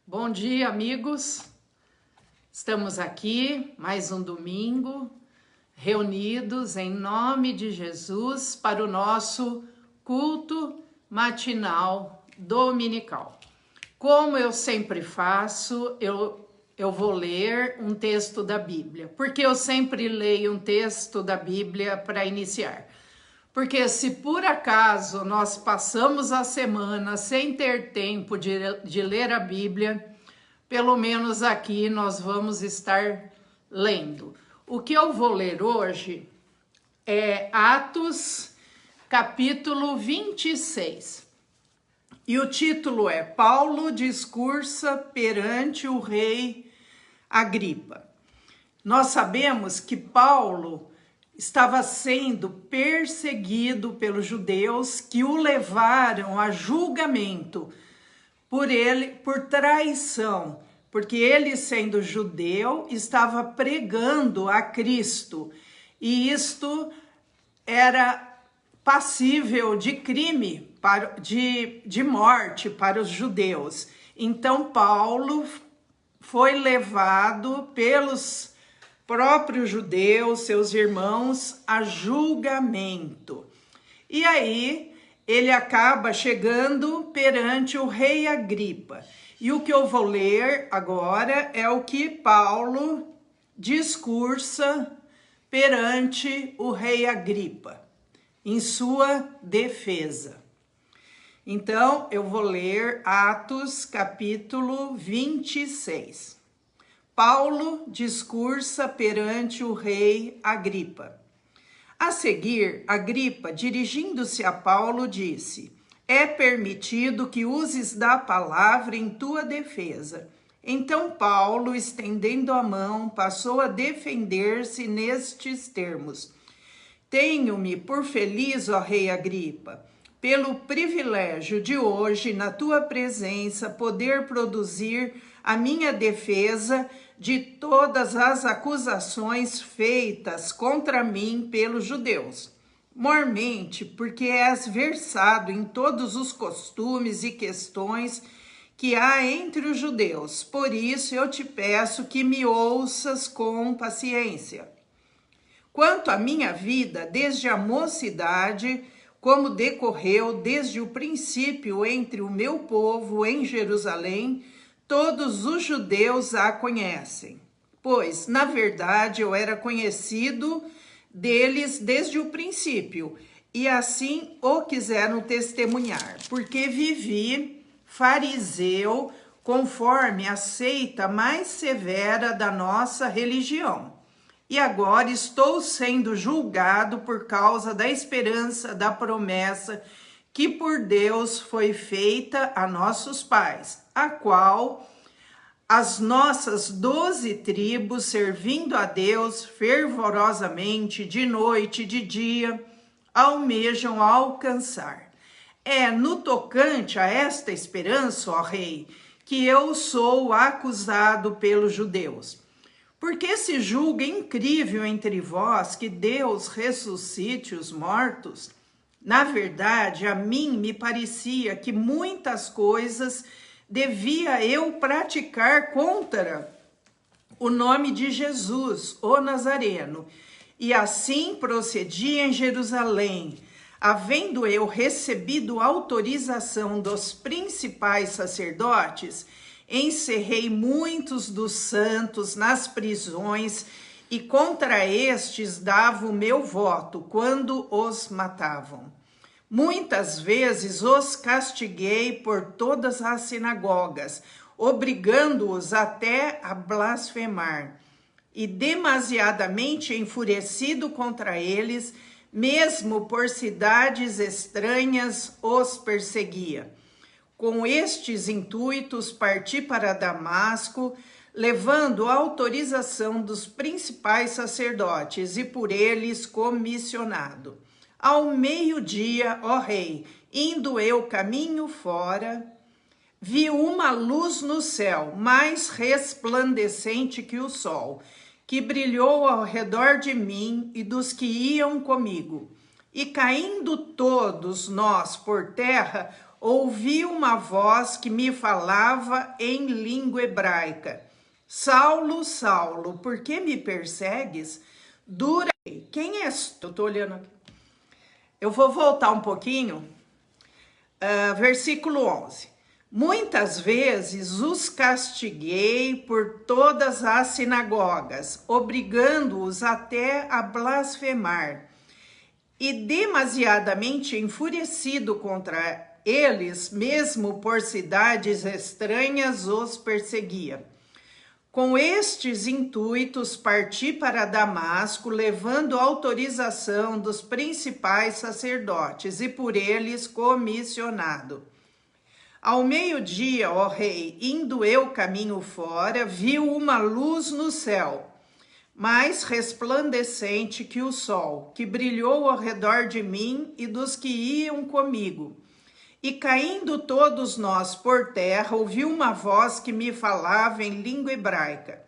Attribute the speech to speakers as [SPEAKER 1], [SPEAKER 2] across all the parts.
[SPEAKER 1] Bom dia, amigos. Estamos aqui mais um domingo, reunidos em nome de Jesus para o nosso culto matinal dominical. Como eu sempre faço, eu vou ler um texto da Bíblia, porque eu sempre leio um texto da Bíblia para iniciar. Porque se por acaso nós passamos a semana sem ter tempo de ler a Bíblia, pelo menos aqui nós vamos estar lendo. O que eu vou ler hoje é Atos, capítulo 26. E o título é Paulo discursa perante o rei Agripa. Nós sabemos que Paulo estava sendo perseguido pelos judeus que o levaram a julgamento por traição, porque ele, sendo judeu, estava pregando a Cristo, e isto era passível de crime, de morte para os judeus. Então Paulo foi levado pelos próprios judeus, seus irmãos, a julgamento. E aí ele acaba chegando perante o rei Agripa. E o que eu vou ler agora é o que Paulo discursa perante o rei Agripa, em sua defesa. Então, eu vou ler Atos, capítulo 26. Paulo discursa perante o rei Agripa. A seguir, Agripa, dirigindo-se a Paulo, disse: é permitido que uses da palavra em tua defesa. Então Paulo, estendendo a mão, passou a defender-se nestes termos: tenho-me por feliz, ó rei Agripa, pelo privilégio de hoje, na tua presença, poder produzir a minha defesa de todas as acusações feitas contra mim pelos judeus. Mormente, porque és versado em todos os costumes e questões que há entre os judeus. Por isso eu te peço que me ouças com paciência. Quanto à minha vida, desde a mocidade, como decorreu desde o princípio entre o meu povo em Jerusalém, todos os judeus a conhecem, pois, na verdade, eu era conhecido deles desde o princípio, e assim o quiseram testemunhar, porque vivi fariseu conforme a seita mais severa da nossa religião. E agora estou sendo julgado por causa da esperança da promessa que por Deus foi feita a nossos pais, a qual as nossas 12 tribos, servindo a Deus fervorosamente, de noite e de dia, almejam alcançar. É no tocante a esta esperança, ó rei, que eu sou acusado pelos judeus. Porque se julga incrível entre vós que Deus ressuscite os mortos? Na verdade, a mim me parecia que muitas coisas devia eu praticar contra o nome de Jesus, o Nazareno. E assim procedi em Jerusalém, havendo eu recebido autorização dos principais sacerdotes, encerrei muitos dos santos nas prisões e contra estes dava o meu voto quando os matavam. Muitas vezes os castiguei por todas as sinagogas, obrigando-os até a blasfemar. E demasiadamente enfurecido contra eles, mesmo por cidades estranhas, os perseguia. Com estes intuitos, parti para Damasco, levando a autorização dos principais sacerdotes e por eles comissionado. Ao meio-dia, ó rei, indo eu caminho fora, vi uma luz no céu, mais resplandecente que o sol, que brilhou ao redor de mim e dos que iam comigo. E caindo todos nós por terra, ouvi uma voz que me falava em língua hebraica: Saulo, Saulo, por que me persegues? Quem és? Eu tô olhando aqui. Eu vou voltar um pouquinho. Versículo 11. Muitas vezes os castiguei por todas as sinagogas, obrigando-os até a blasfemar. E demasiadamente enfurecido contra eles, mesmo por cidades estranhas, os perseguia. Com estes intuitos, parti para Damasco, levando autorização dos principais sacerdotes e por eles comissionado. Ao meio-dia, ó rei, indo eu caminho fora, viu uma luz no céu, mais resplandecente que o sol, que brilhou ao redor de mim e dos que iam comigo. E caindo todos nós por terra, ouvi uma voz que me falava em língua hebraica: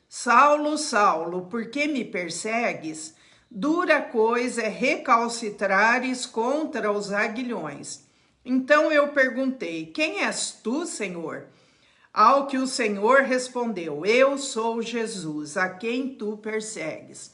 [SPEAKER 1] Saulo, Saulo, por que me persegues? Dura coisa é recalcitrares contra os aguilhões. Então eu perguntei: quem és tu, Senhor? Ao que o Senhor respondeu: eu sou Jesus, a quem tu persegues.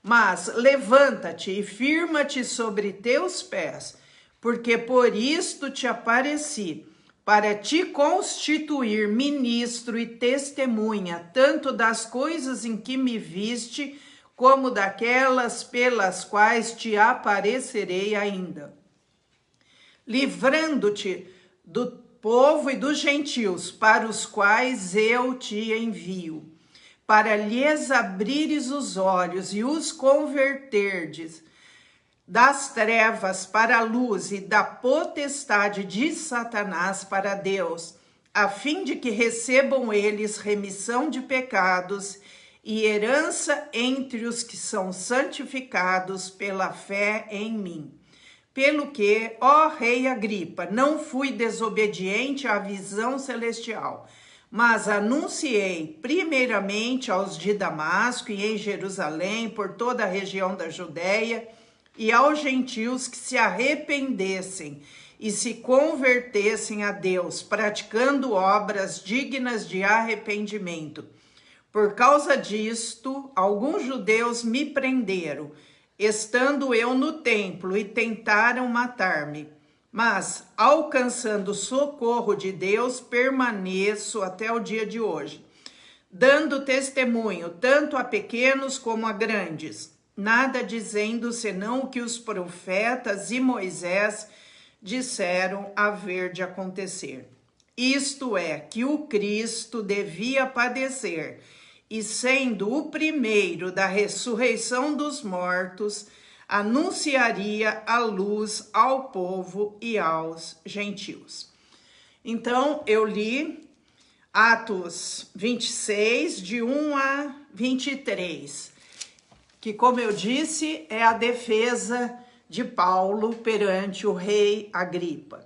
[SPEAKER 1] Mas levanta-te e firma-te sobre teus pés, porque por isto te apareci, para te constituir ministro e testemunha, tanto das coisas em que me viste, como daquelas pelas quais te aparecerei ainda, livrando-te do povo e dos gentios, para os quais eu te envio, para lhes abrires os olhos e os converterdes das trevas para a luz e da potestade de Satanás para Deus, a fim de que recebam eles remissão de pecados e herança entre os que são santificados pela fé em mim. Pelo que, ó rei Agripa, não fui desobediente à visão celestial, mas anunciei primeiramente aos de Damasco e em Jerusalém, por toda a região da Judéia, e aos gentios que se arrependessem e se convertessem a Deus, praticando obras dignas de arrependimento. Por causa disto, alguns judeus me prenderam, estando eu no templo, e tentaram matar-me. Mas, alcançando o socorro de Deus, permaneço até o dia de hoje, dando testemunho tanto a pequenos como a grandes, nada dizendo senão o que os profetas e Moisés disseram haver de acontecer. Isto é, que o Cristo devia padecer, e sendo o primeiro da ressurreição dos mortos, anunciaria a luz ao povo e aos gentios. Então, eu li Atos 26, de 1 a 23, que, como eu disse, é a defesa de Paulo perante o rei Agripa.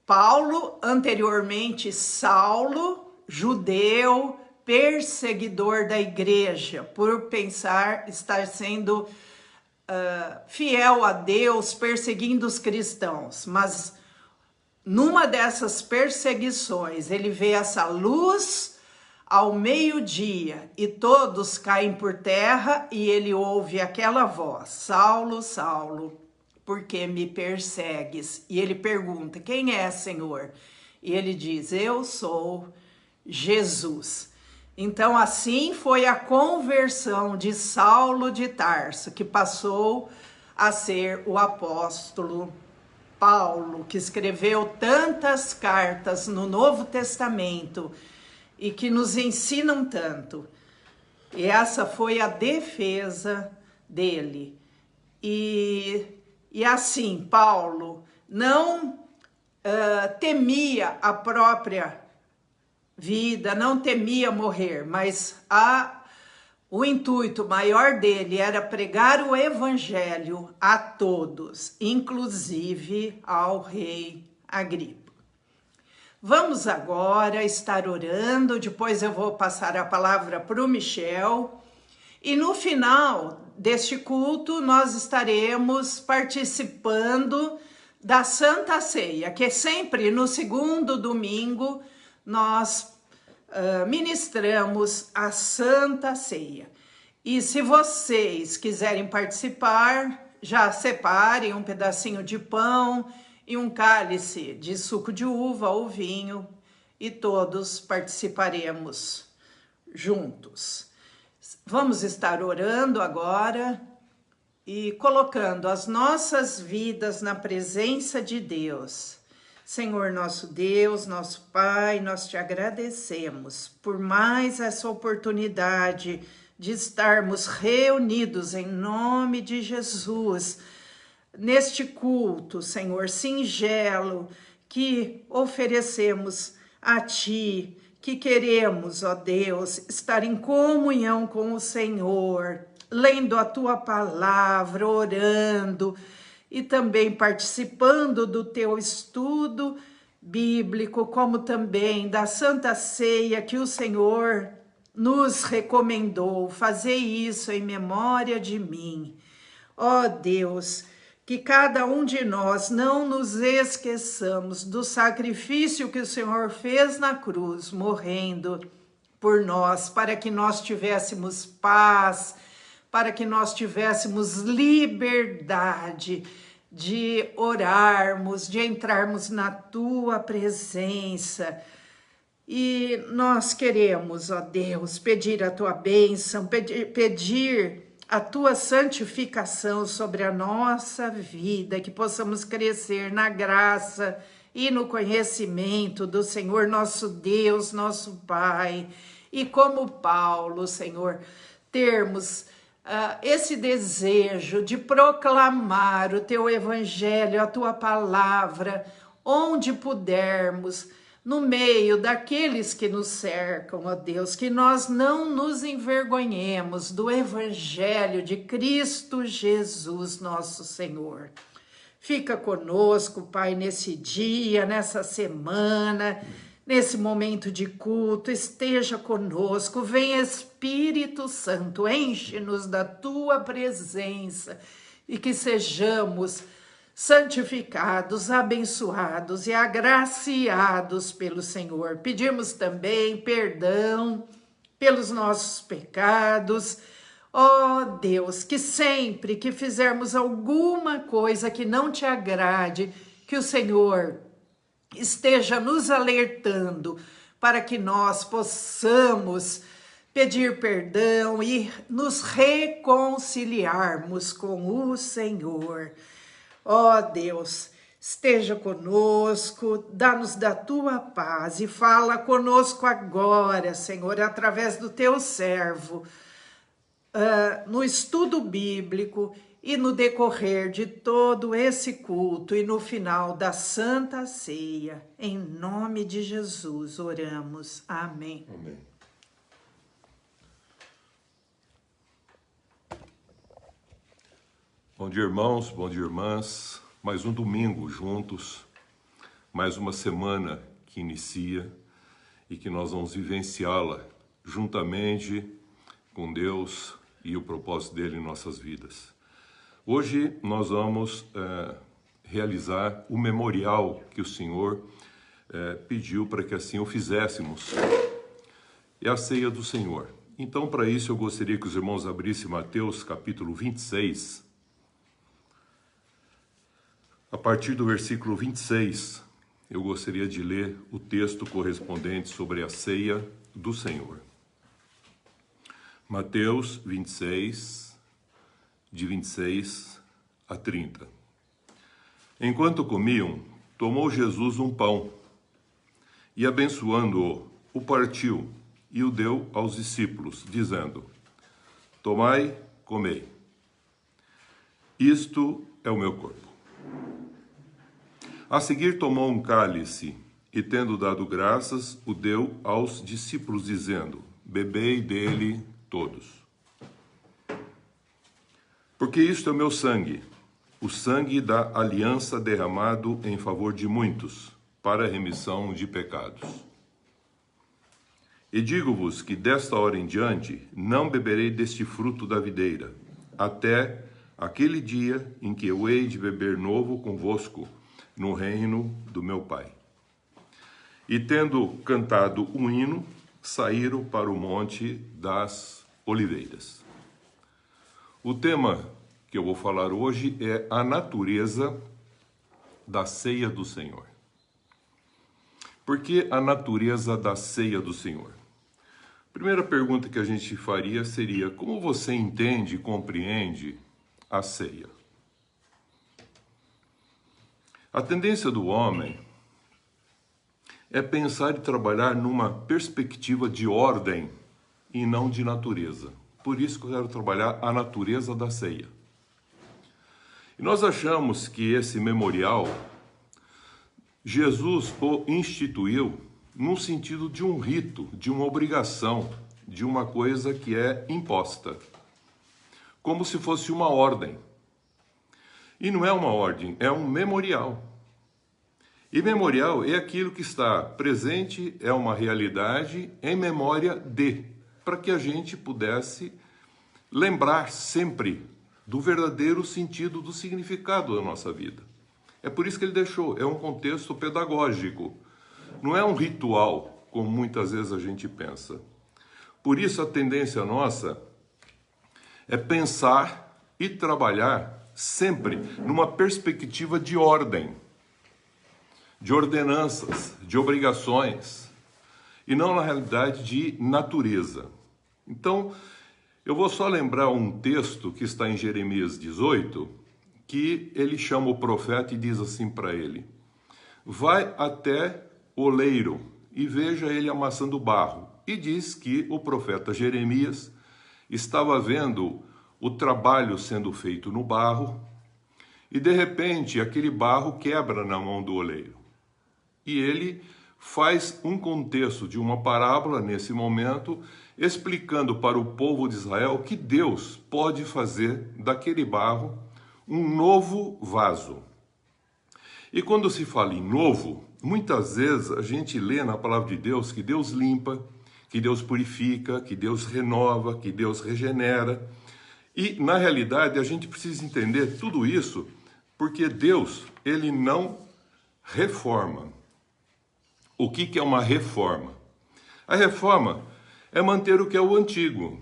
[SPEAKER 1] Paulo, anteriormente Saulo, judeu, perseguidor da igreja, por pensar estar sendo fiel a Deus, perseguindo os cristãos. Mas numa dessas perseguições, ele vê essa luz ao meio-dia e todos caem por terra, e ele ouve aquela voz: Saulo, Saulo, por que me persegues? E ele pergunta: quem é, Senhor? E ele diz: eu sou Jesus. Então assim foi a conversão de Saulo de Tarso, que passou a ser o apóstolo Paulo, que escreveu tantas cartas no Novo Testamento e que nos ensinam tanto. E essa foi a defesa dele. E assim, Paulo não temia a própria vida, não temia morrer, mas o intuito maior dele era pregar o evangelho a todos, inclusive ao rei Agripa. Vamos agora estar orando, depois eu vou passar a palavra para o Michel, e no final deste culto nós estaremos participando da Santa Ceia, que sempre no segundo domingo nós ministramos a Santa Ceia. E se vocês quiserem participar, já separem um pedacinho de pão e um cálice de suco de uva ou vinho e todos participaremos juntos. Vamos estar orando agora e colocando as nossas vidas na presença de Deus. Senhor nosso Deus, nosso Pai, nós te agradecemos por mais essa oportunidade de estarmos reunidos em nome de Jesus, neste culto, Senhor, singelo, que oferecemos a Ti, que queremos, ó Deus, estar em comunhão com o Senhor, lendo a Tua palavra, orando e também participando do Teu estudo bíblico, como também da Santa Ceia que o Senhor nos recomendou. Fazer isso em memória de mim. Ó Deus, que cada um de nós não nos esqueçamos do sacrifício que o Senhor fez na cruz, morrendo por nós, para que nós tivéssemos paz, para que nós tivéssemos liberdade de orarmos, de entrarmos na Tua presença. E nós queremos, ó Deus, pedir a Tua bênção, pedir a Tua santificação sobre a nossa vida, que possamos crescer na graça e no conhecimento do Senhor nosso Deus, nosso Pai. E como Paulo, Senhor, termos esse desejo de proclamar o Teu Evangelho, a Tua palavra, onde pudermos, no meio daqueles que nos cercam, ó Deus, que nós não nos envergonhemos do Evangelho de Cristo Jesus, nosso Senhor. Fica conosco, Pai, nesse dia, nessa semana, nesse momento de culto, esteja conosco, vem Espírito Santo, enche-nos da Tua presença e que sejamos santificados, abençoados e agraciados pelo Senhor. Pedimos também perdão pelos nossos pecados. Ó Deus, que sempre que fizermos alguma coisa que não te agrade, que o Senhor esteja nos alertando para que nós possamos pedir perdão e nos reconciliarmos com o Senhor. Ó Deus, esteja conosco, dá-nos da Tua paz e fala conosco agora, Senhor, através do Teu servo, no estudo bíblico e no decorrer de todo esse culto e no final da Santa Ceia. Em nome de Jesus oramos. Amém.
[SPEAKER 2] Amém. Bom dia, irmãos, bom dia, irmãs. Mais um domingo juntos, mais uma semana que inicia e que nós vamos vivenciá-la juntamente com Deus e o propósito dele em nossas vidas. Hoje nós vamos realizar o memorial que o Senhor pediu para que assim o fizéssemos. É a ceia do Senhor. Então, para isso, eu gostaria que os irmãos abrissem Mateus capítulo 26, a partir do versículo 26, eu gostaria de ler o texto correspondente sobre a ceia do Senhor. Mateus 26, de 26 a 30. Enquanto comiam, tomou Jesus um pão e, abençoando-o, o partiu e o deu aos discípulos, dizendo: Tomai, comei. Isto é o meu corpo. A seguir tomou um cálice e, tendo dado graças, o deu aos discípulos, dizendo: Bebei dele todos. Porque isto é o meu sangue, o sangue da aliança derramado em favor de muitos, para a remissão de pecados. E digo-vos que desta hora em diante não beberei deste fruto da videira, até aquele dia em que eu hei de beber novo convosco no reino do meu Pai. E tendo cantado um hino, saíram para o Monte das Oliveiras. O tema que eu vou falar hoje é a natureza da ceia do Senhor. Por que a natureza da ceia do Senhor? A primeira pergunta que a gente faria seria: como você entende e compreende a ceia? A tendência do homem é pensar e trabalhar numa perspectiva de ordem e não de natureza. Por isso que eu quero trabalhar a natureza da ceia. E nós achamos que esse memorial, Jesus o instituiu no sentido de um rito, de uma obrigação, de uma coisa que é imposta, como se fosse uma ordem. E não é uma ordem, é um memorial. E memorial é aquilo que está presente, é uma realidade em memória de, para que a gente pudesse lembrar sempre do verdadeiro sentido, do significado da nossa vida. É por isso que ele deixou, é um contexto pedagógico, não é um ritual, como muitas vezes a gente pensa. Por isso a tendência nossa é pensar e trabalhar sempre numa perspectiva de ordem, de ordenanças, de obrigações, e não na realidade de natureza. Então, eu vou só lembrar um texto que está em Jeremias 18, que ele chama o profeta e diz assim para ele: vai até o oleiro e veja ele amassando barro. E diz que o profeta Jeremias estava vendo o trabalho sendo feito no barro e de repente aquele barro quebra na mão do oleiro. E ele faz um contexto de uma parábola nesse momento, explicando para o povo de Israel que Deus pode fazer daquele barro um novo vaso. E quando se fala em novo, muitas vezes a gente lê na palavra de Deus que Deus limpa, que Deus purifica, que Deus renova, que Deus regenera. E na realidade a gente precisa entender tudo isso porque Deus, ele não reforma. O que é uma reforma? A reforma é manter o que é o antigo.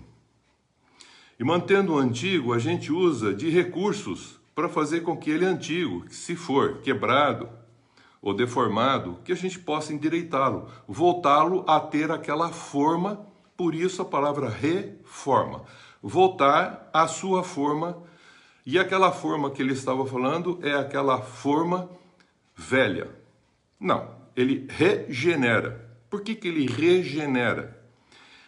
[SPEAKER 2] E mantendo o antigo, a gente usa de recursos para fazer com que ele antigo, se for quebrado ou deformado, que a gente possa endireitá-lo, voltá-lo a ter aquela forma, por isso a palavra reforma. Voltar à sua forma, e aquela forma que ele estava falando é aquela forma velha. Não. Ele regenera. Por que ele regenera?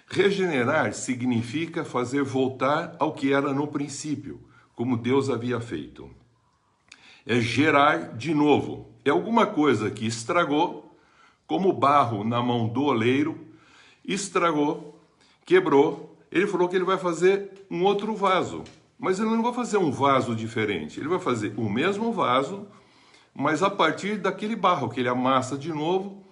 [SPEAKER 2] Regenerar significa fazer voltar ao que era no princípio, como Deus havia feito. É gerar de novo. É alguma coisa que estragou, como barro na mão do oleiro, estragou, quebrou. Ele falou que ele vai fazer um outro vaso. Mas ele não vai fazer um vaso diferente. Ele vai fazer o mesmo vaso, mas a partir daquele barro que ele amassa de novo,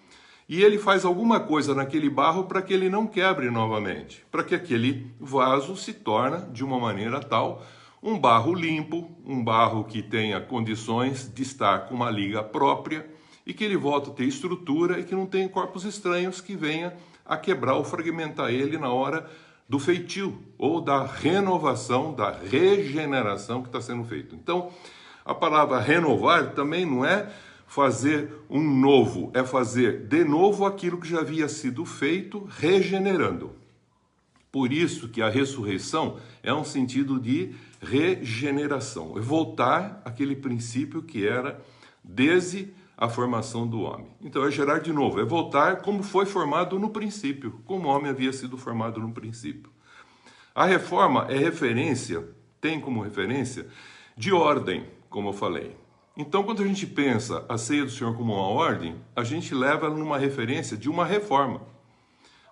[SPEAKER 2] e ele faz alguma coisa naquele barro para que ele não quebre novamente, para que aquele vaso se torne de uma maneira tal, um barro limpo, um barro que tenha condições de estar com uma liga própria e que ele volte a ter estrutura e que não tenha corpos estranhos que venha a quebrar ou fragmentar ele na hora do feitio ou da renovação, da regeneração que está sendo feito. Então, a palavra renovar também não é fazer um novo, é fazer de novo aquilo que já havia sido feito, regenerando. Por isso que a ressurreição é um sentido de regeneração, é voltar àquele princípio que era desde a formação do homem. Então é gerar de novo, é voltar como foi formado no princípio, como o homem havia sido formado no princípio. A reforma é referência, tem como referência de ordem, como eu falei. Então, quando a gente pensa a ceia do Senhor como uma ordem, a gente leva ela numa referência de uma reforma.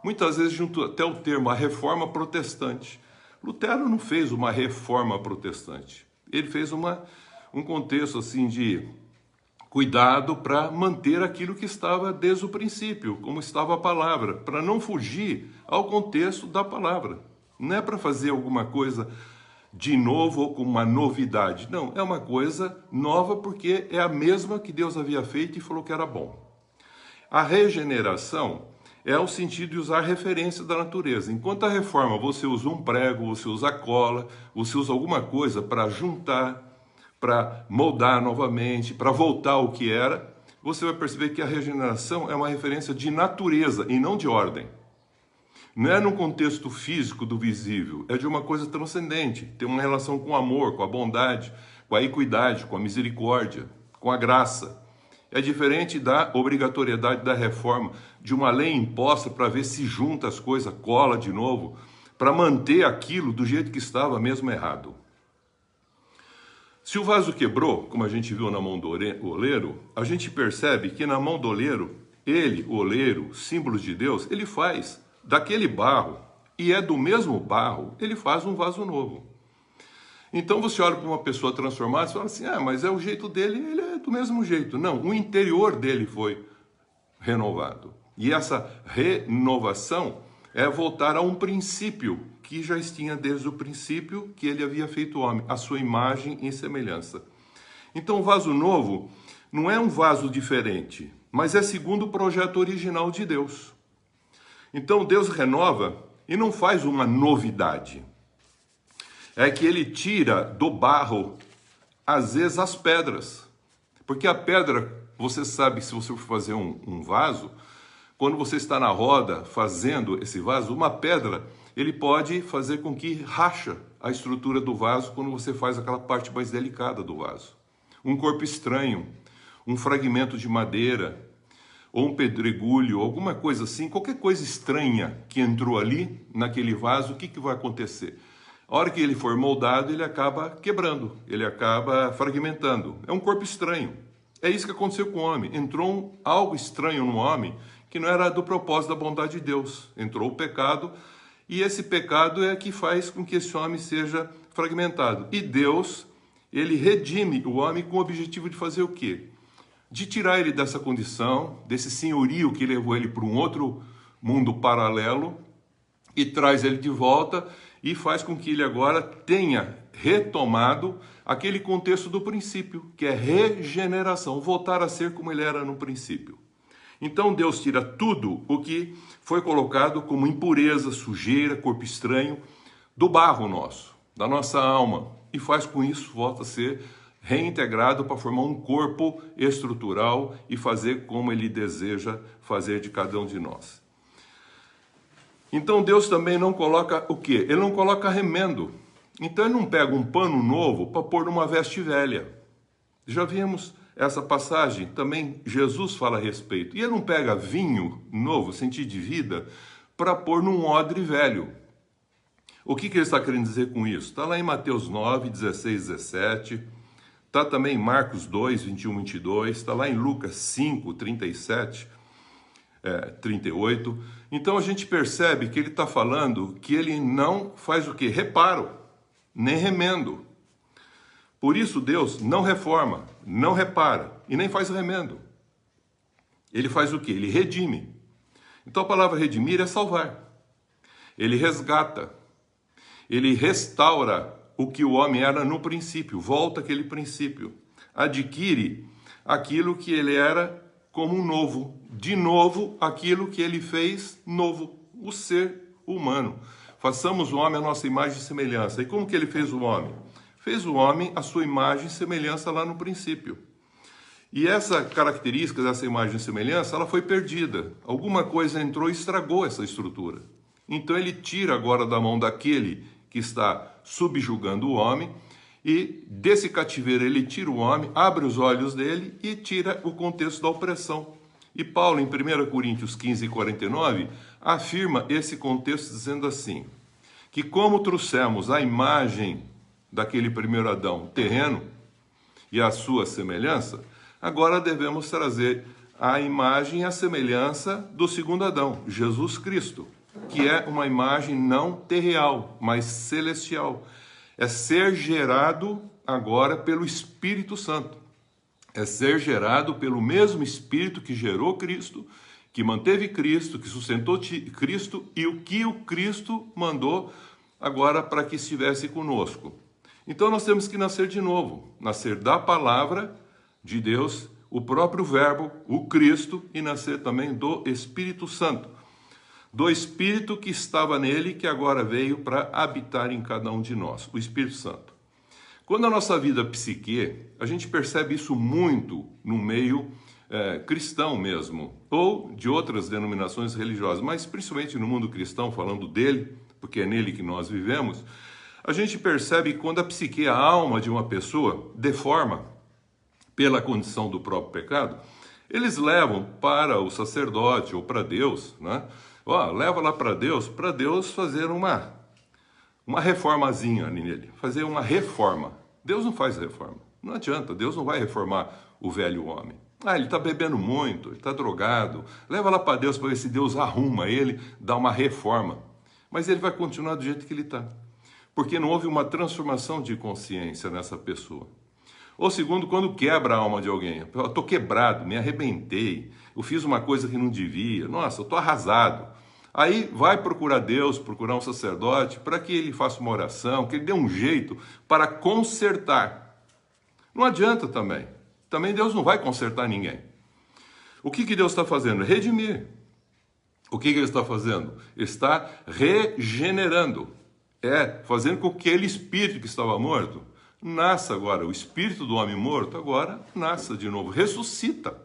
[SPEAKER 2] Muitas vezes junto até o termo a reforma protestante. Lutero não fez uma reforma protestante. Ele fez um contexto assim de cuidado para manter aquilo que estava desde o princípio, como estava a palavra, para não fugir ao contexto da palavra. Não é para fazer alguma coisa de novo ou como uma novidade. Não, é uma coisa nova porque é a mesma que Deus havia feito e falou que era bom. A regeneração é o sentido de usar referência da natureza. Enquanto a reforma você usa um prego, você usa cola, você usa alguma coisa para juntar, para moldar novamente, para voltar ao que era, você vai perceber que a regeneração é uma referência de natureza e não de ordem. Não é no contexto físico do visível, é de uma coisa transcendente, tem uma relação com o amor, com a bondade, com a equidade, com a misericórdia, com a graça. É diferente da obrigatoriedade da reforma, de uma lei imposta para ver se junta as coisas, cola de novo, para manter aquilo do jeito que estava mesmo errado. Se o vaso quebrou, como a gente viu na mão do oleiro, a gente percebe que na mão do oleiro, ele, o oleiro, símbolo de Deus, ele faz daquele barro, e é do mesmo barro, ele faz um vaso novo. Então você olha para uma pessoa transformada e fala assim, mas é o jeito dele, ele é do mesmo jeito. Não, o interior dele foi renovado. E essa renovação é voltar a um princípio que já tinha desde o princípio que ele havia feito o homem, a sua imagem e semelhança. Então o vaso novo não é um vaso diferente, mas é segundo o projeto original de Deus. Então Deus renova e não faz uma novidade. É que ele tira do barro, às vezes, as pedras. Porque a pedra, você sabe, se você for fazer um vaso, quando você está na roda fazendo esse vaso, uma pedra, ele pode fazer com que racha a estrutura do vaso quando você faz aquela parte mais delicada do vaso. Um corpo estranho, um fragmento de madeira, ou um pedregulho, alguma coisa assim, qualquer coisa estranha que entrou ali, naquele vaso, o que vai acontecer? A hora que ele for moldado, ele acaba quebrando, ele acaba fragmentando. É um corpo estranho. É isso que aconteceu com o homem. Entrou algo estranho no homem que não era do propósito da bondade de Deus. Entrou o pecado e esse pecado é que faz com que esse homem seja fragmentado. E Deus, ele redime o homem com o objetivo de fazer o quê? De tirar ele dessa condição, desse senhorio que levou ele para um outro mundo paralelo e traz ele de volta e faz com que ele agora tenha retomado aquele contexto do princípio, que é regeneração, voltar a ser como ele era no princípio. Então Deus tira tudo o que foi colocado como impureza, sujeira, corpo estranho, do barro nosso, da nossa alma, e faz com isso, volta a ser reintegrado para formar um corpo estrutural e fazer como ele deseja fazer de cada um de nós. Então Deus também não coloca o quê? Ele não coloca remendo. Então ele não pega um pano novo para pôr numa veste velha. Já vimos essa passagem, também Jesus fala a respeito. E ele não pega vinho novo, sentido de vida, para pôr num odre velho. O que ele está querendo dizer com isso? Está lá em Mateus 9, 16, 17. Está também em Marcos 2, 21, 22. Está lá em Lucas 5, 37, 38. Então a gente percebe que ele está falando que ele não faz o quê? Reparo, nem remendo. Por isso Deus não reforma, não repara e nem faz remendo. Ele faz o quê? Ele redime. Então a palavra redimir é salvar. Ele resgata. Ele restaura o que o homem era no princípio, volta àquele princípio. Adquire aquilo que ele era como um novo. De novo, aquilo que ele fez novo, o ser humano. Façamos o homem a nossa imagem e semelhança. E como que ele fez o homem? Fez o homem a sua imagem e semelhança lá no princípio. E essa característica dessa imagem e semelhança, ela foi perdida. Alguma coisa entrou e estragou essa estrutura. Então ele tira agora da mão daquele que está subjugando o homem, e desse cativeiro ele tira o homem, abre os olhos dele e tira o contexto da opressão. E Paulo, em 1 Coríntios 15, 49, afirma esse contexto dizendo assim, que como trouxemos a imagem daquele primeiro Adão terreno e a sua semelhança, agora devemos trazer a imagem e a semelhança do segundo Adão, Jesus Cristo, que é uma imagem não terreal, mas celestial. É ser gerado agora pelo Espírito Santo. É ser gerado pelo mesmo Espírito que gerou Cristo, que manteve Cristo, que sustentou Cristo, e o que o Cristo mandou agora para que estivesse conosco. Então nós temos que nascer de novo, nascer da palavra de Deus, o próprio Verbo, o Cristo, e nascer também do Espírito Santo, do Espírito que estava nele, que agora veio para habitar em cada um de nós, o Espírito Santo. Quando a nossa vida psique, a gente percebe isso muito no meio cristão mesmo, ou de outras denominações religiosas, mas principalmente no mundo cristão, falando dele, porque é nele que nós vivemos, a gente percebe que quando a psique, a alma de uma pessoa, deforma pela condição do próprio pecado, eles levam para o sacerdote ou para Deus, né? Leva lá para Deus fazer uma reformazinha nele, fazer uma reforma. Deus não faz reforma, não adianta, Deus não vai reformar o velho homem. Ele está bebendo muito, ele está drogado, leva lá para Deus para ver se Deus arruma ele, dá uma reforma. Mas ele vai continuar do jeito que ele está, porque não houve uma transformação de consciência nessa pessoa. Ou segundo, quando quebra a alma de alguém, eu estou quebrado, me arrebentei, eu fiz uma coisa que não devia, nossa, eu estou arrasado. Aí vai procurar Deus, procurar um sacerdote, para que ele faça uma oração, que ele dê um jeito para consertar. Não adianta também. Também Deus não vai consertar ninguém. O que Deus está fazendo? Redimir. O que Ele está fazendo? Está regenerando. Fazendo com que aquele espírito que estava morto nasça agora. O espírito do homem morto agora nasça de novo, ressuscita.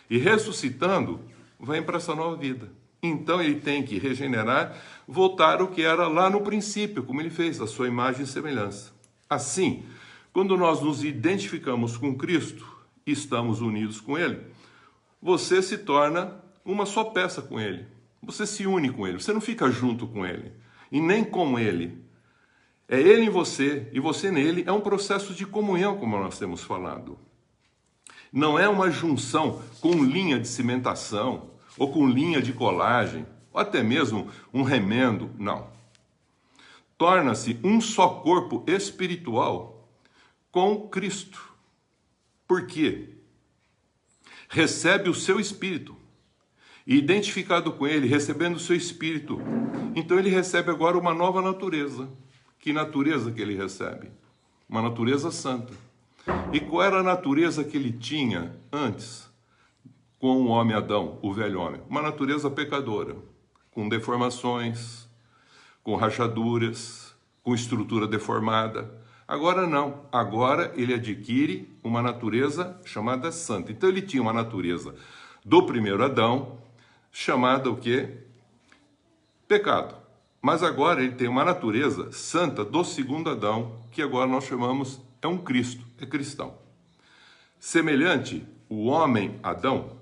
[SPEAKER 2] E ressuscitando, vem para essa nova vida. Então ele tem que regenerar, voltar ao que era lá no princípio, como ele fez, a sua imagem e semelhança. Assim, quando nós nos identificamos com Cristo e estamos unidos com Ele, você se torna uma só peça com Ele. Você se une com Ele, você não fica junto com Ele, e nem com Ele. É Ele em você e você nele, é um processo de comunhão, como nós temos falado. Não é uma junção com linha de cimentação, ou com linha de colagem, ou até mesmo um remendo, não. Torna-se um só corpo espiritual com Cristo. Por quê? Recebe o seu espírito, e identificado com ele, recebendo o seu espírito, então ele recebe agora uma nova natureza. Que natureza que ele recebe? Uma natureza santa. E qual era a natureza que ele tinha antes? Com o homem Adão, o velho homem, uma natureza pecadora, com deformações, com rachaduras, com estrutura deformada. Agora não, agora ele adquire uma natureza chamada santa. Então ele tinha uma natureza do primeiro Adão, chamada o quê? Pecado. Mas agora ele tem uma natureza santa do segundo Adão, que agora nós chamamos, é um Cristo, é cristão. Semelhante, o homem Adão,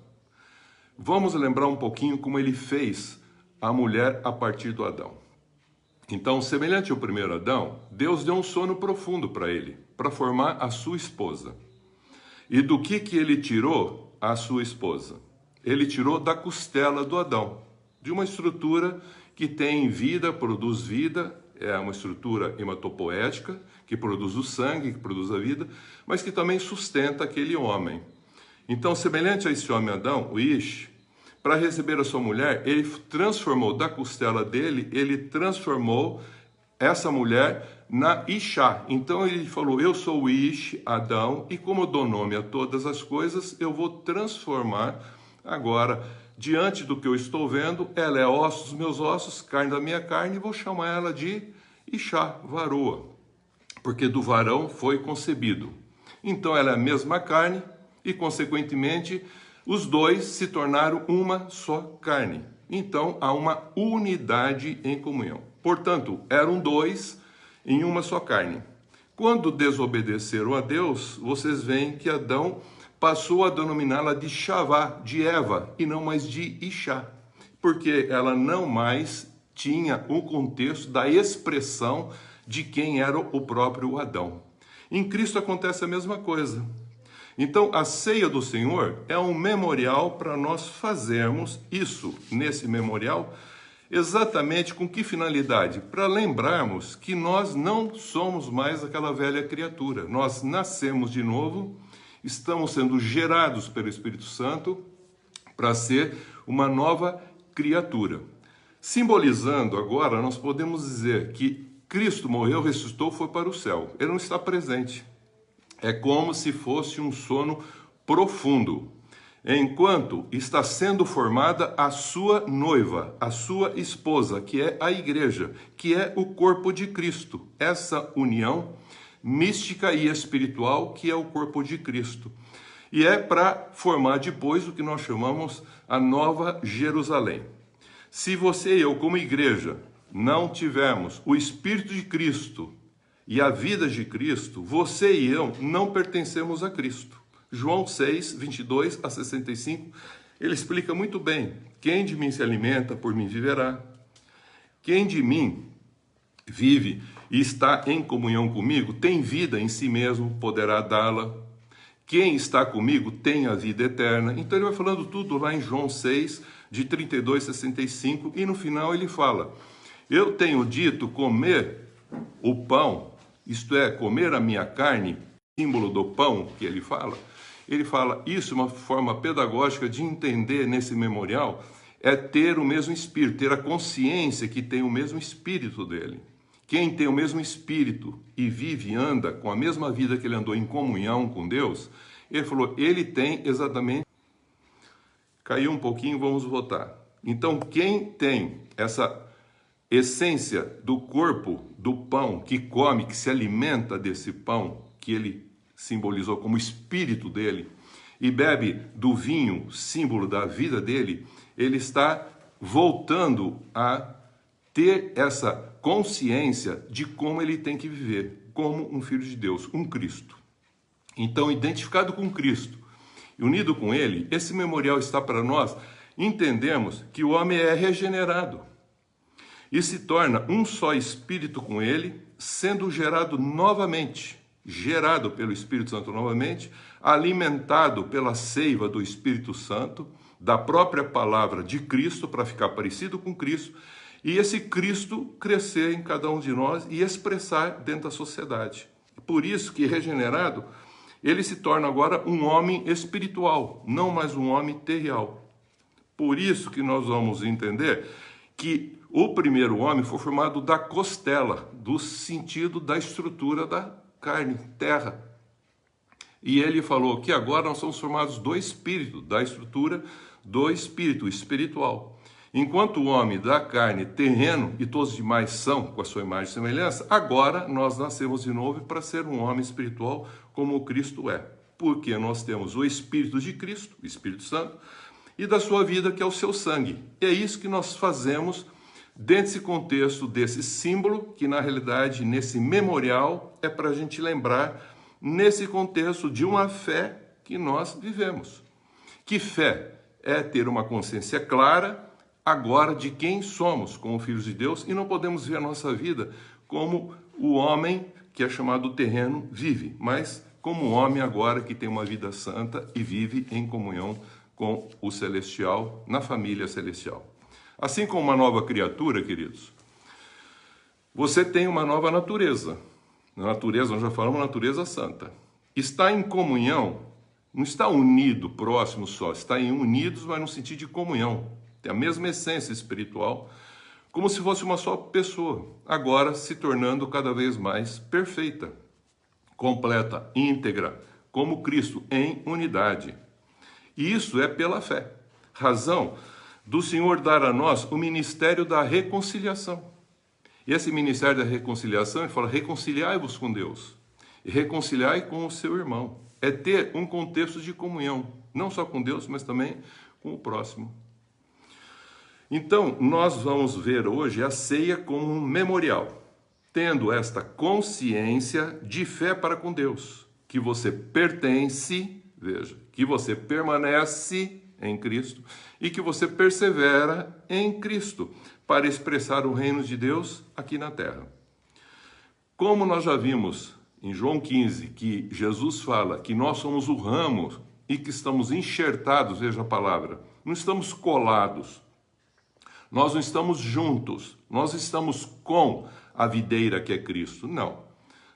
[SPEAKER 2] vamos lembrar um pouquinho como ele fez a mulher a partir do Adão. Então, semelhante ao primeiro Adão, Deus deu um sono profundo para ele, para formar a sua esposa. E do que ele tirou a sua esposa? Ele tirou da costela do Adão, de uma estrutura que tem vida, produz vida, é uma estrutura hematopoética, que produz o sangue, que produz a vida, mas que também sustenta aquele homem. Então, semelhante a esse homem Adão, o Ish, para receber a sua mulher, ele transformou da costela dele, ele transformou essa mulher na Ishá. Então ele falou, eu sou o Ish, Adão, e como eu dou nome a todas as coisas, eu vou transformar agora, diante do que eu estou vendo, ela é osso dos meus ossos, carne da minha carne, e vou chamar ela de Ishá, varoa, porque do varão foi concebido. Então ela é a mesma carne, e consequentemente os dois se tornaram uma só carne. Então há uma unidade em comunhão. Portanto, eram dois em uma só carne. Quando desobedeceram a Deus, vocês veem que Adão passou a denominá-la de Shavá, de Eva, e não mais de Ishá, porque ela não mais tinha o contexto da expressão de quem era o próprio Adão. Em Cristo acontece a mesma coisa. Então, a ceia do Senhor é um memorial para nós fazermos isso, nesse memorial, exatamente com que finalidade? Para lembrarmos que nós não somos mais aquela velha criatura. Nós nascemos de novo, estamos sendo gerados pelo Espírito Santo para ser uma nova criatura. Simbolizando agora, nós podemos dizer que Cristo morreu, ressuscitou, foi para o céu. Ele não está presente. É como se fosse um sono profundo, enquanto está sendo formada a sua noiva, a sua esposa, que é a igreja, que é o corpo de Cristo. Essa união mística e espiritual que é o corpo de Cristo. E é para formar depois o que nós chamamos a Nova Jerusalém. Se você e eu, como igreja, não tivermos o Espírito de Cristo e a vida de Cristo, você e eu não pertencemos a Cristo. João 6, 22 a 65, ele explica muito bem: quem de mim se alimenta, por mim viverá. Quem de mim vive e está em comunhão comigo, tem vida em si mesmo, poderá dá-la. Quem está comigo tem a vida eterna. Então ele vai falando tudo lá em João 6, de 32 a 65, e no final ele fala: eu tenho dito comer o pão, isto é, comer a minha carne, símbolo do pão que ele fala. Ele fala, isso é uma forma pedagógica de entender nesse memorial, é ter o mesmo espírito, ter a consciência que tem o mesmo espírito dele. Quem tem o mesmo espírito e vive e anda com a mesma vida que ele andou em comunhão com Deus, ele falou, ele tem exatamente... Caiu um pouquinho, vamos voltar. Então, quem tem essa essência do corpo, do pão, que come, que se alimenta desse pão, que ele simbolizou como espírito dele, e bebe do vinho, símbolo da vida dele, ele está voltando a ter essa consciência de como ele tem que viver, como um filho de Deus, um Cristo. Então, identificado com Cristo e unido com ele, esse memorial está para nós entendermos que o homem é regenerado e se torna um só espírito com ele, sendo gerado novamente, gerado pelo Espírito Santo novamente, alimentado pela seiva do Espírito Santo, da própria palavra de Cristo, para ficar parecido com Cristo, e esse Cristo crescer em cada um de nós e expressar dentro da sociedade. Por isso que regenerado, ele se torna agora um homem espiritual, não mais um homem terreal. Por isso que nós vamos entender que o primeiro homem foi formado da costela, do sentido da estrutura da carne, terra. E ele falou que agora nós somos formados do espírito, da estrutura do espírito espiritual. Enquanto o homem da carne, terreno e todos os demais são com a sua imagem e semelhança, agora nós nascemos de novo para ser um homem espiritual como o Cristo é. Porque nós temos o Espírito de Cristo, o Espírito Santo, e da sua vida, que é o seu sangue. É isso que nós fazemos dentro desse contexto, desse símbolo, que na realidade, nesse memorial, é para a gente lembrar, nesse contexto de uma fé que nós vivemos. Que fé? É ter uma consciência clara agora de quem somos como filhos de Deus e não podemos ver a nossa vida como o homem que é chamado terreno vive, mas como o homem agora que tem uma vida santa e vive em comunhão com o celestial, na família celestial. Assim como uma nova criatura, queridos, você tem uma nova natureza. Na natureza, nós já falamos, natureza santa. Está em comunhão, não está unido, próximo só, está em unidos, mas no sentido de comunhão. Tem a mesma essência espiritual, como se fosse uma só pessoa, agora se tornando cada vez mais perfeita, completa, íntegra, como Cristo, em unidade. E isso é pela fé. Razão do Senhor dar a nós o ministério da reconciliação. E esse ministério da reconciliação, ele fala, reconciliai-vos com Deus. E reconciliai com o seu irmão. É ter um contexto de comunhão, não só com Deus, mas também com o próximo. Então, nós vamos ver hoje a ceia como um memorial, tendo esta consciência de fé para com Deus, que você pertence, veja, que você permanece em Cristo e que você persevera em Cristo para expressar o reino de Deus aqui na terra. Como nós já vimos em João 15, que Jesus fala que nós somos o ramo e que estamos enxertados, veja a palavra, não estamos colados, nós não estamos juntos, nós estamos com a videira que é Cristo, não.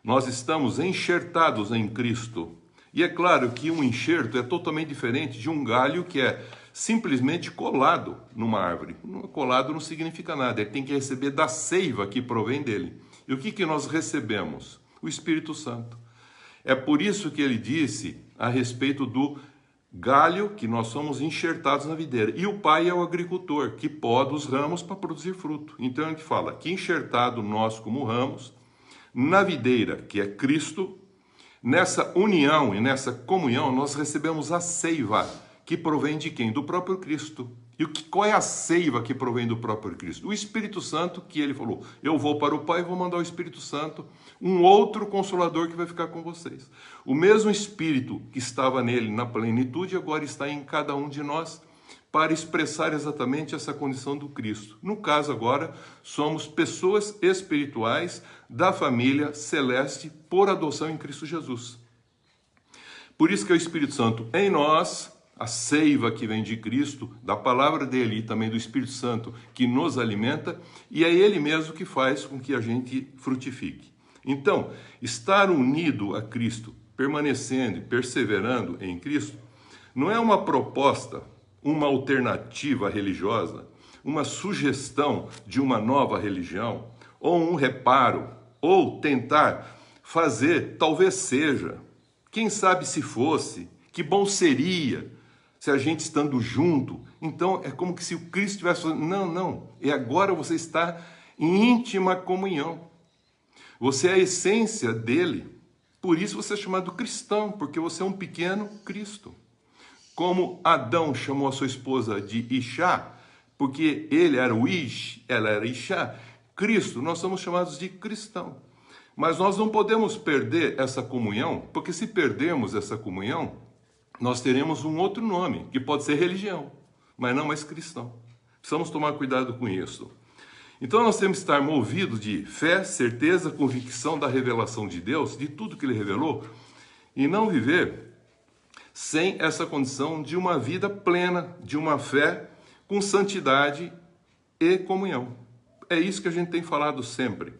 [SPEAKER 2] Nós estamos enxertados em Cristo. E é claro que um enxerto é totalmente diferente de um galho que é simplesmente colado numa árvore. Colado não significa nada, ele tem que receber da seiva que provém dele. E o que nós recebemos? O Espírito Santo. É por isso que ele disse a respeito do galho, que nós somos enxertados na videira. E o Pai é o agricultor, que poda os ramos para produzir fruto. Então ele fala que enxertado nós como ramos, na videira, que é Cristo, nessa união e nessa comunhão, nós recebemos a seiva, que provém de quem? Do próprio Cristo. E qual é a seiva que provém do próprio Cristo? O Espírito Santo, que ele falou, eu vou para o Pai e vou mandar o Espírito Santo, um outro Consolador que vai ficar com vocês. O mesmo Espírito que estava nele na plenitude, agora está em cada um de nós, para expressar exatamente essa condição do Cristo. No caso agora, somos pessoas espirituais da família celeste por adoção em Cristo Jesus. Por isso que é o Espírito Santo em nós, a seiva que vem de Cristo, da palavra dele e também do Espírito Santo que nos alimenta, e é ele mesmo que faz com que a gente frutifique. Então, estar unido a Cristo, permanecendo e perseverando em Cristo, não é uma proposta, uma alternativa religiosa, uma sugestão de uma nova religião, ou um reparo, ou tentar fazer, talvez seja, quem sabe se fosse, que bom seria, se a gente estando junto. Então é como que se o Cristo estivesse falando, não, e agora você está em íntima comunhão. Você é a essência dele. Por isso você é chamado cristão, porque você é um pequeno Cristo. Como Adão chamou a sua esposa de Ishá, porque ele era o Ish, ela era Ishá, Cristo, nós somos chamados de cristão. Mas nós não podemos perder essa comunhão, porque se perdermos essa comunhão, nós teremos um outro nome, que pode ser religião, mas não mais cristão. Precisamos tomar cuidado com isso. Então nós temos que estar movidos de fé, certeza, convicção da revelação de Deus, de tudo que ele revelou, e não viver sem essa condição de uma vida plena, de uma fé com santidade e comunhão. É isso que a gente tem falado sempre.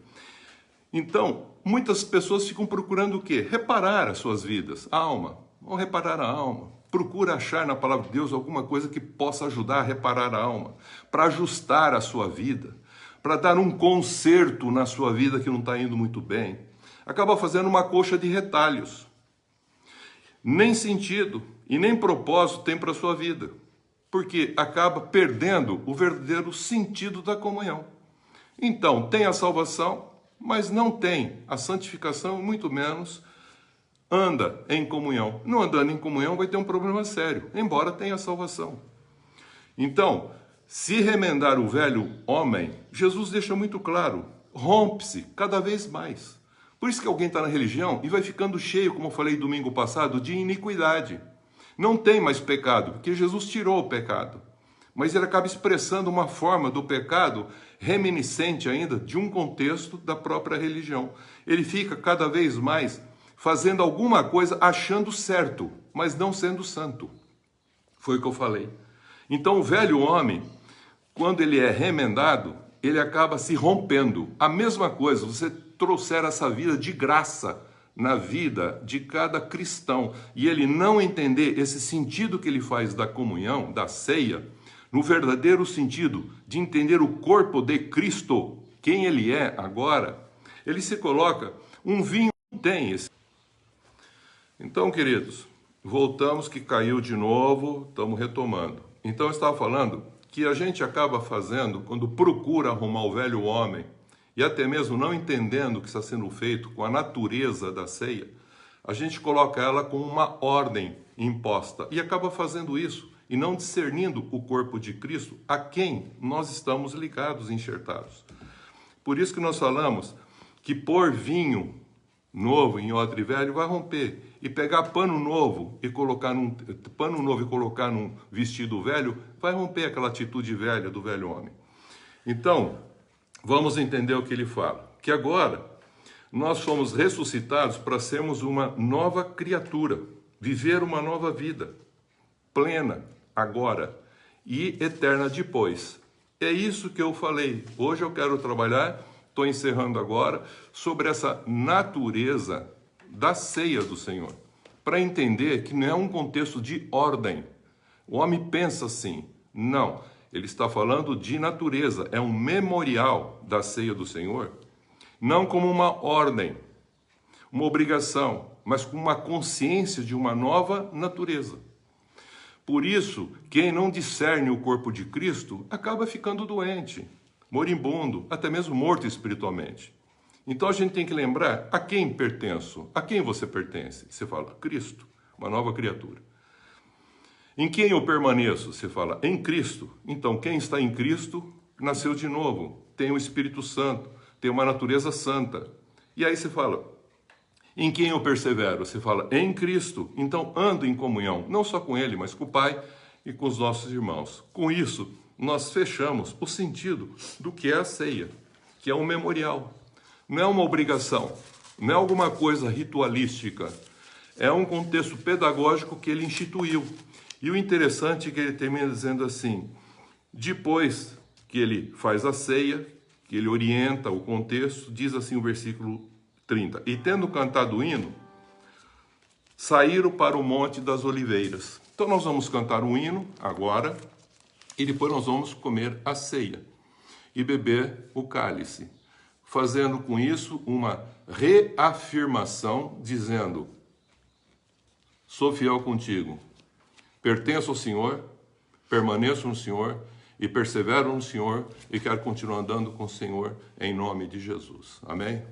[SPEAKER 2] Então, muitas pessoas ficam procurando o quê? Reparar as suas vidas, a alma. Vão reparar a alma. Procura achar na palavra de Deus alguma coisa que possa ajudar a reparar a alma, para ajustar a sua vida, para dar um conserto na sua vida que não está indo muito bem. Acaba fazendo uma coxa de retalhos. Nem sentido e nem propósito tem para a sua vida, porque acaba perdendo o verdadeiro sentido da comunhão. Então, tem a salvação, mas não tem a santificação, muito menos anda em comunhão. Não andando em comunhão vai ter um problema sério, embora tenha a salvação. Então, se remendar o velho homem, Jesus deixa muito claro, rompe-se cada vez mais. Por isso que alguém está na religião e vai ficando cheio, como eu falei domingo passado, de iniquidade. Não tem mais pecado, porque Jesus tirou o pecado. Mas ele acaba expressando uma forma do pecado reminiscente ainda de um contexto da própria religião. Ele fica cada vez mais fazendo alguma coisa achando certo, mas não sendo santo. Foi o que eu falei. Então o velho homem, quando ele é remendado, ele acaba se rompendo. A mesma coisa, você trouxer essa vida de graça na vida de cada cristão, e ele não entender esse sentido que ele faz da comunhão, da ceia, no verdadeiro sentido de entender o corpo de Cristo, quem ele é agora, ele se coloca, um vinho tem esse. Então, queridos, voltamos que caiu de novo, estamos retomando. Então, eu estava falando que a gente acaba fazendo, quando procura arrumar o velho homem, e até mesmo não entendendo o que está sendo feito com a natureza da ceia, a gente coloca ela como uma ordem imposta, e acaba fazendo isso, e não discernindo o corpo de Cristo, a quem nós estamos ligados, enxertados. Por isso que nós falamos que pôr vinho novo em odre velho vai romper, e pegar pano novo e colocar num vestido velho vai romper aquela atitude velha do velho homem. Então, vamos entender o que ele fala, que agora nós fomos ressuscitados para sermos uma nova criatura, viver uma nova vida, plena agora e eterna depois. É isso que eu falei. Hoje eu quero trabalhar, estou encerrando agora, sobre essa natureza da ceia do Senhor, para entender que não é um contexto de ordem. O homem pensa assim, não, ele está falando de natureza, é um memorial da ceia do Senhor, não como uma ordem, uma obrigação, mas com uma consciência de uma nova natureza. Por isso, quem não discerne o corpo de Cristo acaba ficando doente, moribundo, até mesmo morto espiritualmente. Então a gente tem que lembrar a quem pertenço, a quem você pertence. Você fala, Cristo, uma nova criatura. Em quem eu permaneço? Você fala, em Cristo. Então quem está em Cristo nasceu de novo, tem o Espírito Santo, tem uma natureza santa. E aí você fala, em quem eu persevero? Você fala, em Cristo. Então ando em comunhão, não só com Ele, mas com o Pai e com os nossos irmãos. Com isso, nós fechamos o sentido do que é a ceia, que é um memorial. Não é uma obrigação, não é alguma coisa ritualística. É um contexto pedagógico que Ele instituiu. E o interessante é que ele termina dizendo assim, depois que ele faz a ceia, que ele orienta o contexto, diz assim o versículo 30. E tendo cantado o hino, saíram para o Monte das Oliveiras. Então nós vamos cantar um hino agora, e depois nós vamos comer a ceia e beber o cálice, fazendo com isso uma reafirmação, dizendo, sou fiel contigo, pertenço ao Senhor, permaneço no Senhor e persevero no Senhor e quero continuar andando com o Senhor em nome de Jesus. Amém?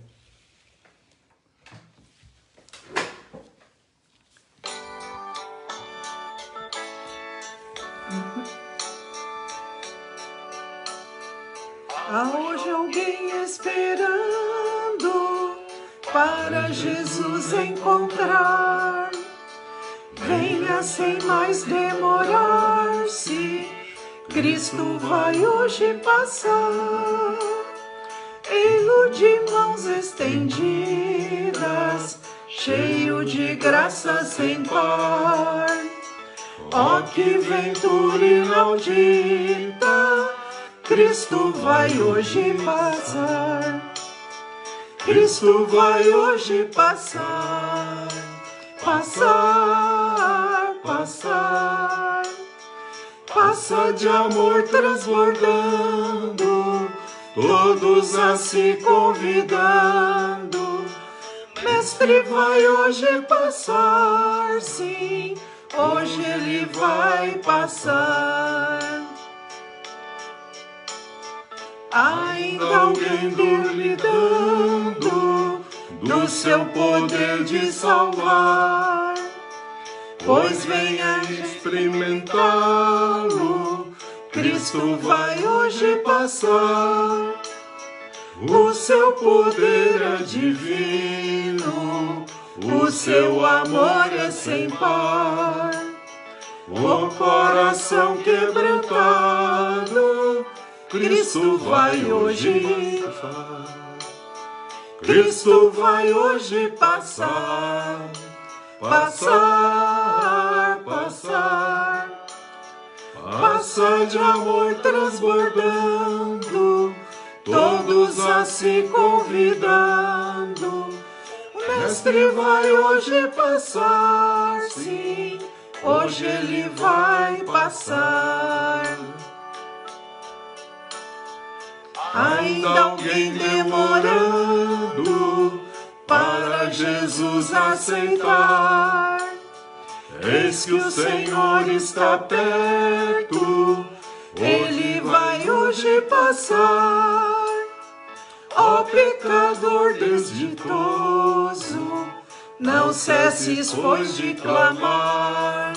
[SPEAKER 1] Há hoje alguém esperando para Jesus encontrar. Venha sem mais demorar-se, Cristo vai hoje passar. Ei-lo de mãos estendidas, cheio de graça sem par. Ó que ventura inaudita, Cristo vai hoje passar. Cristo vai hoje passar. Passar, passar, passa de amor transbordando, todos a se convidando. Mestre vai hoje passar, sim, hoje ele vai passar. Ainda alguém duvidando do seu poder de salvar, pois venha experimentá-lo, Cristo vai hoje passar. O seu poder é divino, o seu amor é sem par. O coração quebrantado, Cristo vai hoje passar. Cristo vai hoje passar, passar, passar, passa de amor transbordando, todos a se convidando. O Mestre vai hoje passar, sim, hoje ele vai passar. Ainda alguém demorando para Jesus aceitar. Eis que o Senhor está perto, ele vai hoje passar. Ó pecador desditoso, não cesses, pois, de clamar.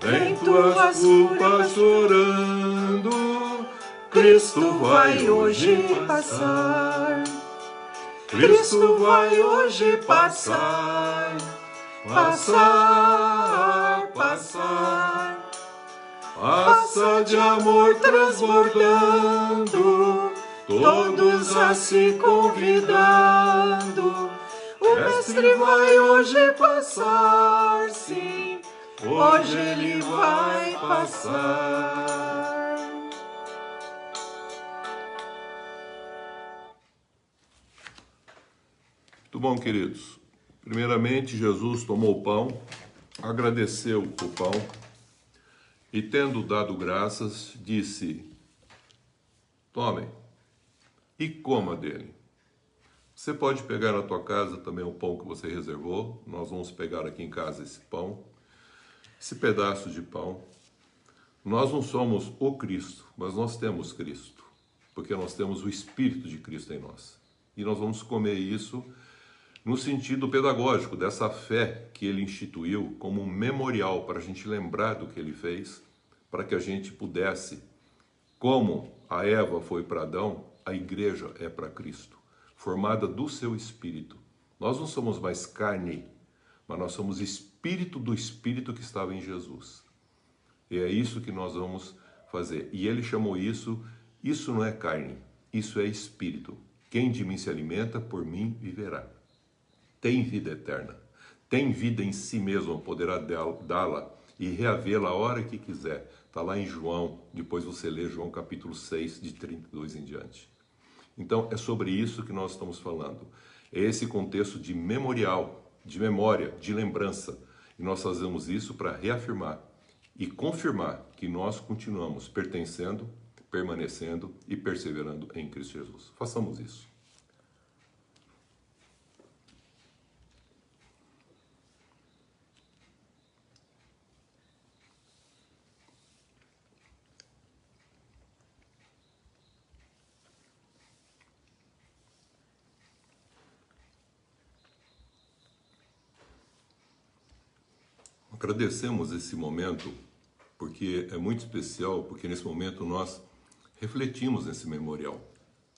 [SPEAKER 1] Em tuas culpas chorando, Cristo vai hoje passar. Cristo vai hoje passar. Passar, passar. Passa de amor transbordando, todos a se convidando. O Mestre vai hoje passar, sim, hoje ele vai passar.
[SPEAKER 2] Muito bom, queridos. Primeiramente, Jesus tomou o pão, agradeceu o pão e, tendo dado graças, disse, tomem e coma dele. Você pode pegar na tua casa também o pão que você reservou. Nós vamos pegar aqui em casa esse pão, esse pedaço de pão. Nós não somos o Cristo, mas nós temos Cristo, porque nós temos o Espírito de Cristo em nós. E nós vamos comer isso no sentido pedagógico dessa fé que ele instituiu como um memorial para a gente lembrar do que ele fez, para que a gente pudesse, como a Eva foi para Adão, a igreja é para Cristo, formada do seu Espírito. Nós não somos mais carne, mas nós somos Espírito do Espírito que estava em Jesus. E é isso que nós vamos fazer. E ele chamou isso não é carne, isso é Espírito. Quem de mim se alimenta, por mim viverá. Tem vida eterna, tem vida em si mesmo, poderá dá-la e reavê-la a hora que quiser. Está lá em João, depois você lê João capítulo 6, de 32 em diante. Então é sobre isso que nós estamos falando. É esse contexto de memorial, de memória, de lembrança. E nós fazemos isso para reafirmar e confirmar que nós continuamos pertencendo, permanecendo e perseverando em Cristo Jesus. Façamos isso. Agradecemos esse momento, porque é muito especial, porque nesse momento nós refletimos nesse memorial.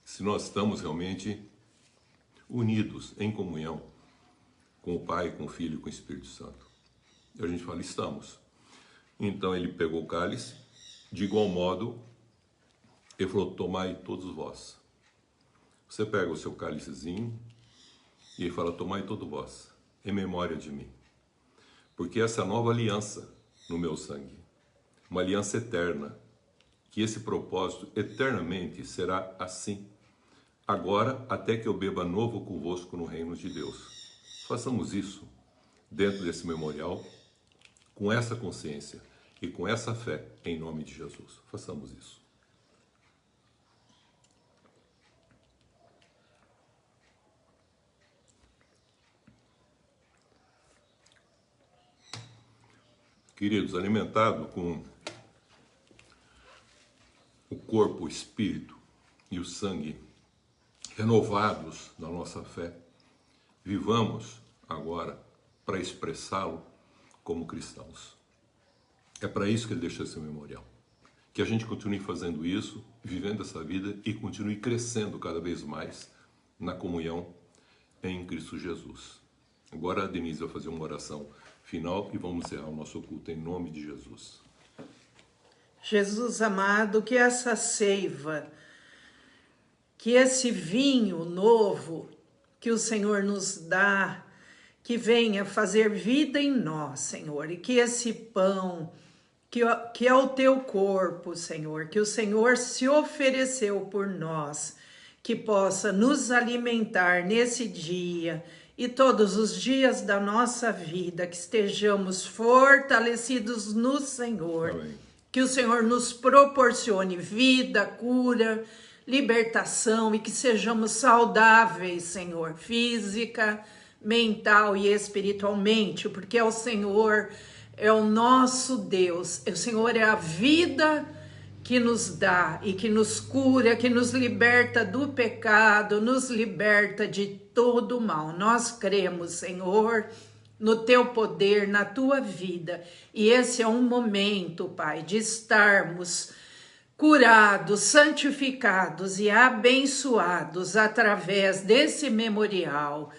[SPEAKER 2] Se nós estamos realmente unidos, em comunhão, com o Pai, com o Filho e com o Espírito Santo. E a gente fala, estamos. Então ele pegou o cálice, de igual modo, ele falou, tomai todos vós. Você pega o seu cálicezinho, e ele fala, tomai todos vós, em memória de mim. Porque essa é a nova aliança no meu sangue, uma aliança eterna, que esse propósito eternamente será assim, agora até que eu beba novo convosco no reino de Deus. Façamos isso dentro desse memorial, com essa consciência e com essa fé em nome de Jesus. Façamos isso. Queridos, alimentado com o corpo, o espírito e o sangue renovados na nossa fé, vivamos agora para expressá-lo como cristãos. É para isso que ele deixou esse memorial. Que a gente continue fazendo isso, vivendo essa vida e continue crescendo cada vez mais na comunhão em Cristo Jesus. Agora a Denise vai fazer uma oração final e vamos encerrar o nosso culto em nome de Jesus.
[SPEAKER 1] Jesus amado, que essa seiva, que esse vinho novo que o Senhor nos dá, que venha fazer vida em nós, Senhor, e que esse pão, que é o teu corpo, Senhor, que o Senhor se ofereceu por nós, que possa nos alimentar nesse dia e todos os dias da nossa vida, que estejamos fortalecidos no Senhor.
[SPEAKER 2] Amém.
[SPEAKER 1] Que o Senhor nos proporcione vida, cura, libertação e que sejamos saudáveis, Senhor, física, mental e espiritualmente, porque o Senhor é o nosso Deus, o Senhor é a vida que nos dá e que nos cura, que nos liberta do pecado, nos liberta de todo o mal. Nós cremos, Senhor, no teu poder, na tua vida. E esse é um momento, Pai, de estarmos curados, santificados e abençoados através desse memorial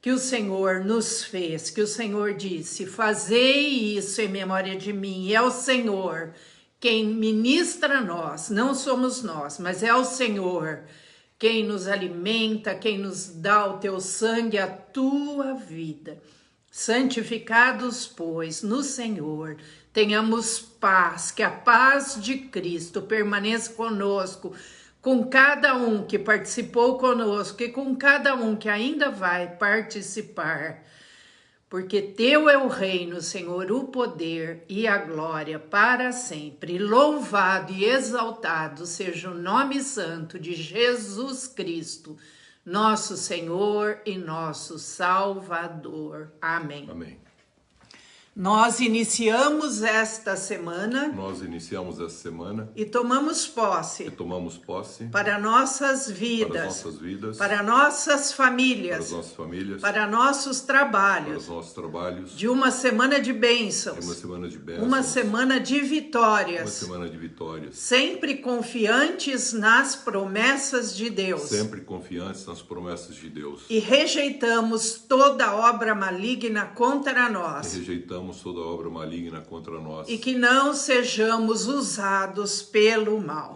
[SPEAKER 1] que o Senhor nos fez, que o Senhor disse, fazei isso em memória de mim. E é o Senhor quem ministra a nós, não somos nós, mas é o Senhor quem nos alimenta, quem nos dá o teu sangue, a tua vida. Santificados, pois, no Senhor, tenhamos paz, que a paz de Cristo permaneça conosco, com cada um que participou conosco e com cada um que ainda vai participar. Porque teu é o reino, Senhor, o poder e a glória para sempre. Louvado e exaltado seja o nome santo de Jesus Cristo, nosso Senhor e nosso Salvador. Amém.
[SPEAKER 2] Amém.
[SPEAKER 1] Nós iniciamos esta semana
[SPEAKER 2] E
[SPEAKER 1] tomamos posse para nossas vidas, para nossas famílias, para nossos trabalhos, de uma semana de bênçãos, uma semana de vitórias, sempre confiantes nas promessas de Deus. E rejeitamos toda obra maligna contra nós. E que não sejamos usados pelo mal.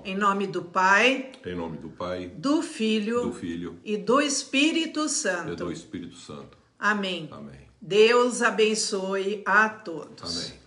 [SPEAKER 1] Em nome do Pai, do Filho e do Espírito Santo. Amém. Deus abençoe a todos.
[SPEAKER 2] Amém.